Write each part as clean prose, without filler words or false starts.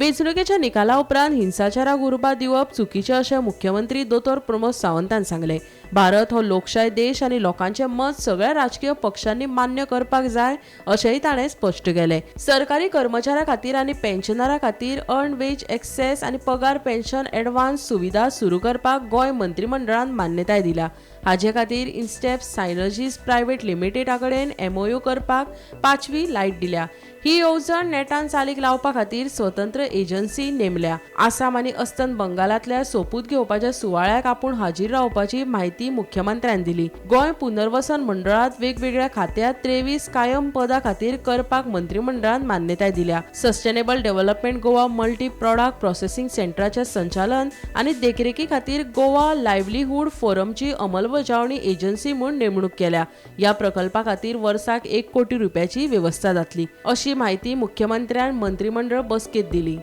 वेंचणुकेच्या निकाला उपरांत हिंसाचाराक उर्बा दिवप चुकीचें अशें मुख्यमंत्री दोतोर प्रमोद सावंतान सांगलें। भारत हो लोकशाय देश आनी लोकांचें मत सगळ्या राजकीय पक्षांनी मान्य करपाक जाय अशेंय ताणें स्पश्ट केलें। सरकारी कर्मचाऱ्यां खातीर आनी पेन्शनरां खातीर अर्न वेज एक्सेस आनी पगार पेन्शन एडव्हान्स सुविधा सुरू करपाक गोंय मंत्रिमंडळान मान्यताय दिल्या। हाचे खातीर इन्स्टेप सायनर्जीज प्रायव्हेट लिमिटेडा कडेन MOU करपाक 5वी लायट दिल्या। ही येवजण नेटान चालीक लावपा खातीर स्वतंत्र एजन्सी नेमल्या। आसाम आनी अस्तंत बंगालांतल्या सोपूत घेवपाच्या सुवाळ्याक आपूण हाजीर रावपाची म्हायती मुख्यमंत्र्यान दिली। गोंय पुनर्वसन मंडळात वेगवेगळ्या खात्यांत 23 कायम पदां खातीर करपाक मंत्रिमंडळान मान्यताय दिल्या। Sustainable development Goa multi product processing सेंटराचे संचालन आनी देखरेखी खातीर गोवा लायव्हलीहूड फोरमची अंमलबजावणी एजन्सी म्हूण नेमणूक केल्या। ह्या प्रकल्पा खातीर वर्साक 1 कोटी रुपयाची व्यवस्था जातली अशी माहिती मुख्यमंत्र्यान मंत्रिमंडळ बसकेत दिली।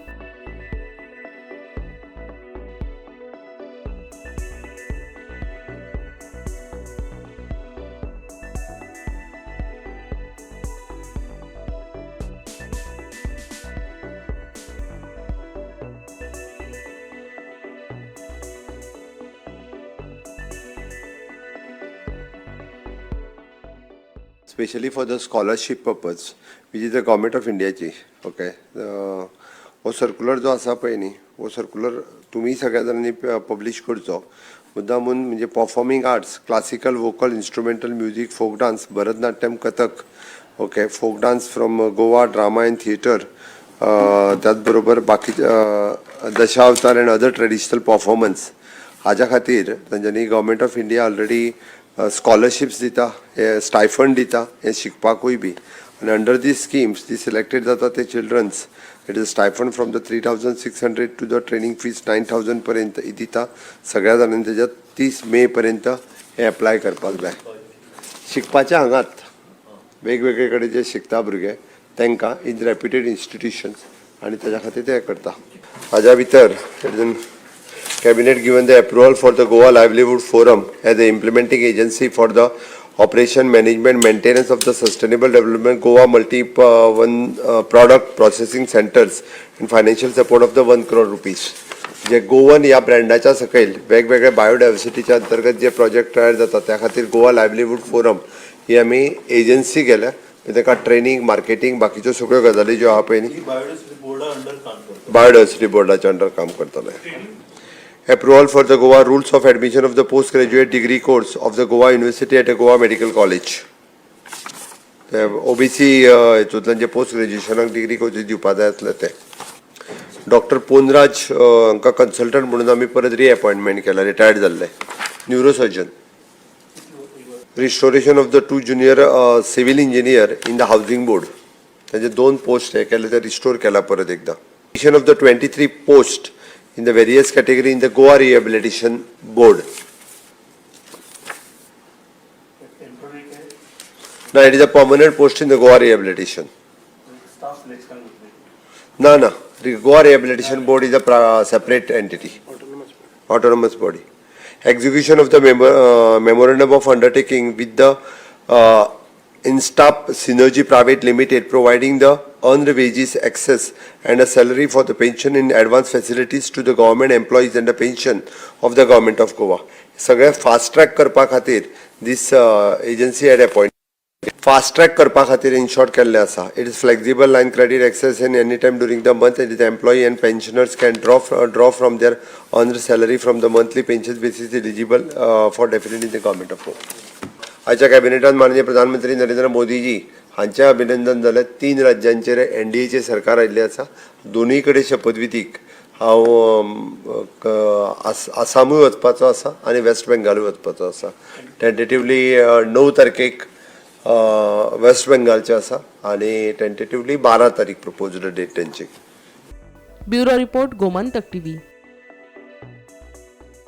Especially for the scholarship purpose, which is the government of India ची ओके वो सर्क्युलर जो आसा पळय न्ही वो सर्क्युलर तुम्ही सगळ्या जाणांनी पब्लिश करचो मुद्दामून म्हणजे performing arts classical vocal instrumental music folk dance Bharatanatyam Kathak okay folk dance from Goa drama and theatre त्याच बरोबर बाकी Dashavatar and other traditional performance हाज्या खातीर तांच्यांनी government of India already scholarships दिता हे स्टायफंड दिता हे शिकपाकूय बी आनी अंडर दीज स्किम्स ती सिलेक्टेड जाता ते children's it is stipend from the 3600 to the training fees 9000 पर्यंत ही दिता सगळ्या जाणांनी त्याच्यात 30 मे पर्यंत हे अप्लाय करपाक जाय। शिकपाच्या हांगात वेगवेगळे कडेन जे शिकता भुरगे तांकां इन रेप्युटेड इन्स्टिट्यूशन्स आनी ताच्या खातीर ते करता। हाज्या भितर Cabinet given the approval for the Goa Livelihood Forum as the implementing agency for the operation, management, maintenance of the sustainable development Goa product processing centers and financial support of the 1 crore rupees. जे Goan या ब्रँडाच्या सकयल वेगवेगळ्या बायोडायव्हर्सिटीच्या अंतर्गत जे project तयार जाता त्या खातीर गोवा लायव्हलीहूड फोरम ही आमी एजन्सी केल्या ताका ट्रेनिंग मार्केटिंग बाकीच्यो सगळ्यो गजाली ज्यो आहा पळय न्ही बायोडायव्हर्सिटी बोर्डाच्या अंडर काम करतले। Approval for the Goa rules of admission of the postgraduate degree course of the Goa University at a Goa Medical College. OBC हितूंतल्यान जे पोस्ट ग्रॅज्युएशनाक डिग्री कोर्स दिवपा जाय आसले ते डॉक्टर पोनराज हांकां कन्सल्टंट म्हणून आमी परत रिअपॉइंटमेंट केला रिटायर्ड जाल्ले neurosurgeon. Restoration of the 2 junior civil engineer in the housing board ताजे 2 पोस्ट हे केले ते रिस्टोर केला परत एकदा। Addition of the 23 post in the various category in the Goa Rehabilitation Board. No, it is a permanent post in the Goa Rehabilitation. No. The Goa Rehabilitation Board is a separate entity. Autonomous body. Execution of the memorandum of undertaking with the Instap Synergy Private Limited providing the earned wages access and a salary for the pension in advance facilities to the government employees and the pension of the government of Goa. सगळे fast track करपा खातीर this agency had appointed. Fast track करपा खातीर in short केल्ले आसा. It is flexible line credit access in any time during the month and the employee and pensioners can draw from their earned salary from the monthly pension basis eligible for definitely in the government of Goa. आजच्या कॅबिनेटान माननीय प्रधानमंत्री नरेंद्र मोदीजी हांचे अभिनंदन जाले। 3 राज्यांचेर NDAचे सरकार आयिल्ले आसा। दोनूय कडेन शपथविधीक हांव आसामूय वचपाचो आसा आनी वेस्ट बेंगालूय वचपाचो आसा। टेंटेटिवली 9 तारखेक वेस्ट बेंगालचे आसा आनी टेंटेटिवली 12 तारीख प्रपोज्ड डेट तेंची। Bureau report Gomantak TV।